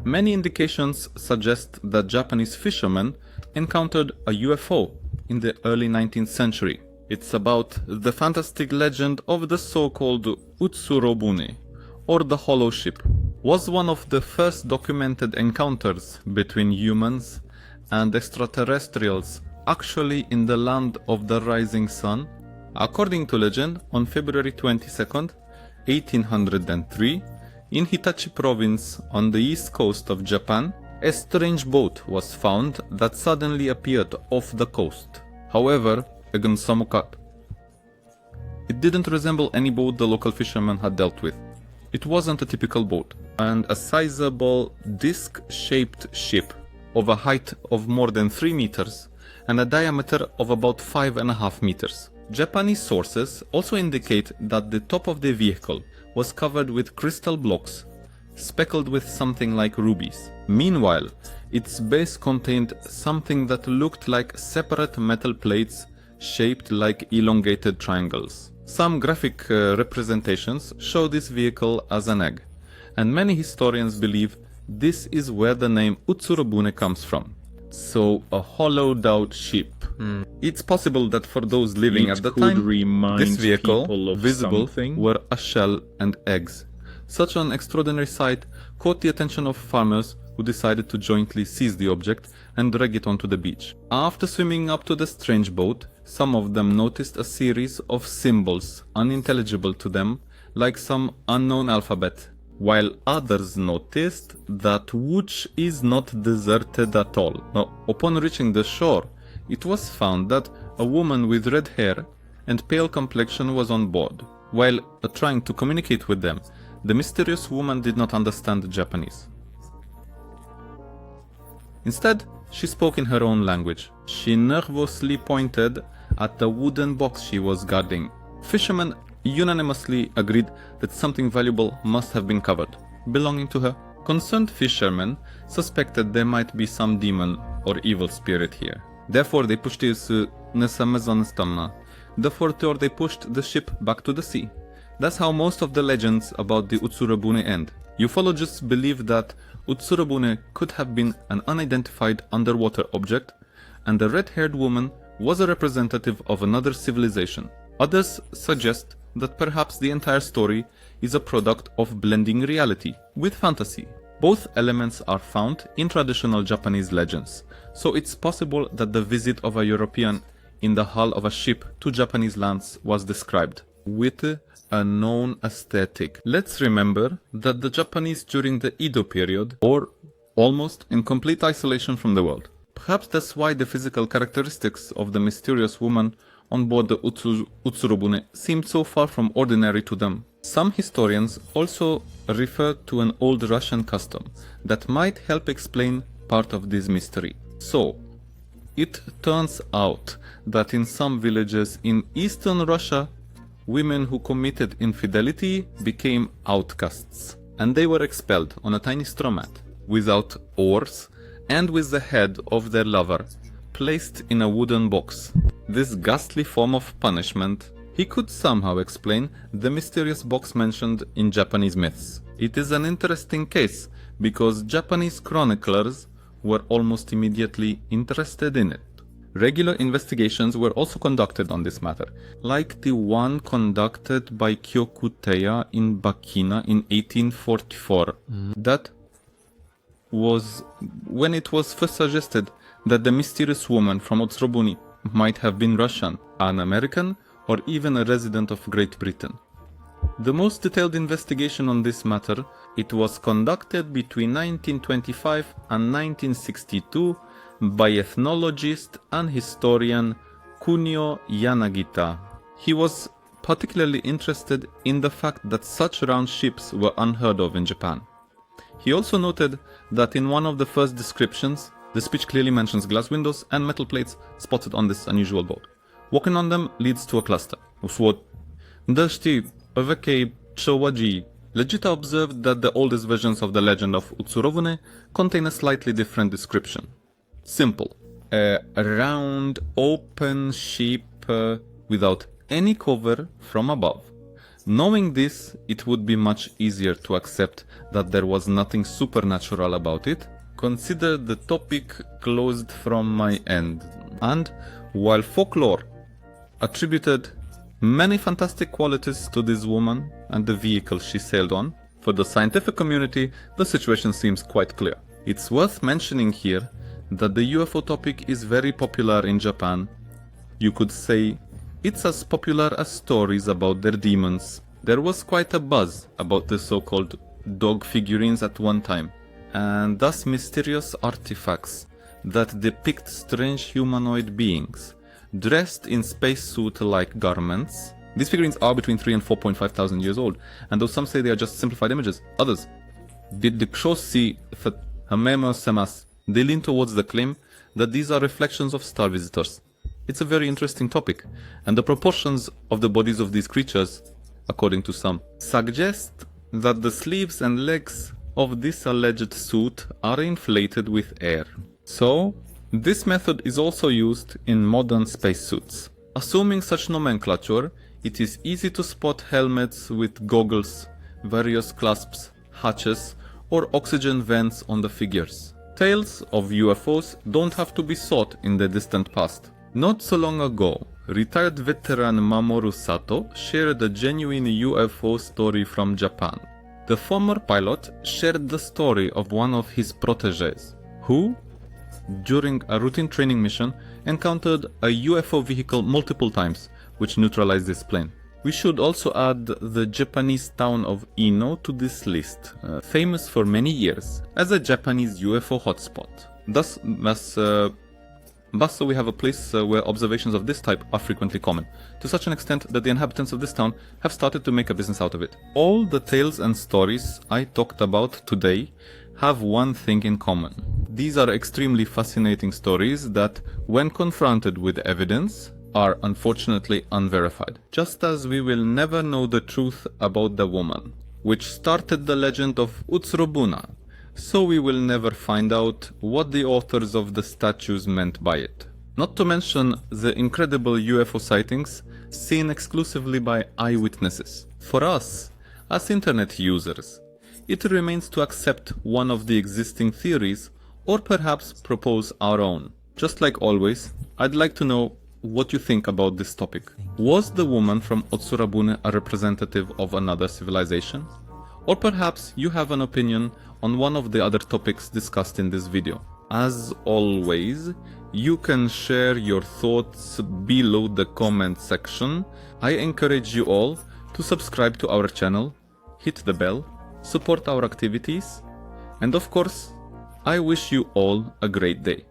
Many indications suggest that Japanese fishermen encountered a UFO in the early 19th century. It's about the fantastic legend of the so-called Utsuro-bune, or the Hollow Ship. Was one of the first documented encounters between humans and extraterrestrials actually in the land of the rising sun? According to legend, on February 22nd, 1803, in Hitachi Province on the east coast of Japan, a strange boat was found that suddenly appeared off the coast. However, it didn't resemble any boat the local fishermen had dealt with. It wasn't a typical boat, and a sizable disc-shaped ship of a height of more than 3 meters and a diameter of about 5.5 meters. Japanese sources also indicate that the top of the vehicle was covered with crystal blocks, speckled with something like rubies. Meanwhile, its base contained something that looked like separate metal plates shaped like elongated triangles. Some graphic representations show this vehicle as an egg, and many historians believe this is where the name Utsuro-bune comes from. So, a hollowed out ship. It's possible that for those living at the time, this vehicle, visible, were a shell and eggs. Such an extraordinary sight caught the attention of farmers who decided to jointly seize the object and drag it onto the beach. After swimming up to the strange boat, some of them noticed a series of symbols unintelligible to them, like some unknown alphabet, while others noticed that which is not deserted at all. Now, upon reaching the shore, it was found that a woman with red hair and pale complexion was on board. While trying to communicate with them, the mysterious woman did not understand Japanese. Instead, she spoke in her own language. She nervously pointed at the wooden box she was guarding. Fishermen unanimously agreed that something valuable must have been covered, belonging to her. Concerned fishermen suspected there might be some demon or evil spirit here. Therefore, they pushed the ship back to the sea. That's how most of the legends about the Utsuro-bune end. Ufologists believe that Utsuro-bune could have been an unidentified underwater object, and the red-haired woman was a representative of another civilization. Others suggest that perhaps the entire story is a product of blending reality with fantasy. Both elements are found in traditional Japanese legends, so it's possible that the visit of a European in the hull of a ship to Japanese lands was described with a known aesthetic. Let's remember that the Japanese during the Edo period were almost in complete isolation from the world. Perhaps that's why the physical characteristics of the mysterious woman on board the Utsuro-bune seemed so far from ordinary to them. Some historians also refer to an old Russian custom that might help explain part of this mystery. So, it turns out that in some villages in eastern Russia, women who committed infidelity became outcasts, and they were expelled on a tiny straw mat, without oars, and with the head of their lover placed in a wooden box. This ghastly form of punishment, he could somehow explain the mysterious box mentioned in Japanese myths. It is an interesting case because Japanese chroniclers were almost immediately interested in it. Regular investigations were also conducted on this matter, like the one conducted by Kyokuteya in Bakina in 1844. That was when it was first suggested that the mysterious woman from Utsuro-bune might have been Russian, an American, or even a resident of Great Britain. The most detailed investigation on this matter, it was conducted between 1925 and 1962 by ethnologist and historian Kunio Yanagita. He was particularly interested in the fact that such round ships were unheard of in Japan. He also noted that in one of the first descriptions, the speech clearly mentions glass windows and metal plates spotted on this unusual boat. Walking on them leads to a cluster. Legita observed that the oldest versions of the legend of Utsuro-bune contain a slightly different description. Simple. A round, open ship without any cover from above. Knowing this, it would be much easier to accept that there was nothing supernatural about it. Consider the topic closed from my end. And while folklore attributed many fantastic qualities to this woman and the vehicle she sailed on, for the scientific community, the situation seems quite clear. It's worth mentioning here that the UFO topic is very popular in Japan. You could say it's as popular as stories about their demons. There was quite a buzz about the so-called dog figurines at one time, and thus mysterious artifacts that depict strange humanoid beings dressed in spacesuit-like garments. These figurines are between 3 and 4.5 thousand years old, and though some say they are just simplified images, others, they lean towards the claim that these are reflections of star visitors. It's a very interesting topic, and the proportions of the bodies of these creatures, according to some, suggest that the sleeves and legs of this alleged suit are inflated with air. So, this method is also used in modern spacesuits. Assuming such nomenclature, it is easy to spot helmets with goggles, various clasps, hatches, or oxygen vents on the figures. Tales of UFOs don't have to be sought in the distant past. Not so long ago, retired veteran Mamoru Sato shared a genuine UFO story from Japan. The former pilot shared the story of one of his protégés, who, during a routine training mission, encountered a UFO vehicle multiple times, which neutralized this plane. We should also add the Japanese town of Ino to this list, famous for many years as a Japanese UFO hotspot. Thus we have a place where observations of this type are frequently common, to such an extent that the inhabitants of this town have started to make a business out of it. All the tales and stories I talked about today have one thing in common. These are extremely fascinating stories that, when confronted with evidence, are unfortunately unverified. Just as we will never know the truth about the woman, which started the legend of Utsuro-bune, so we will never find out what the authors of the statues meant by it. Not to mention the incredible UFO sightings seen exclusively by eyewitnesses. For us, as internet users, it remains to accept one of the existing theories or perhaps propose our own. Just like always, I'd like to know what you think about this topic. Was the woman from Utsuro-bune a representative of another civilization? Or perhaps you have an opinion on one of the other topics discussed in this video. As always, you can share your thoughts below the comment section. I encourage you all to subscribe to our channel, hit the bell, support our activities, and of course, I wish you all a great day.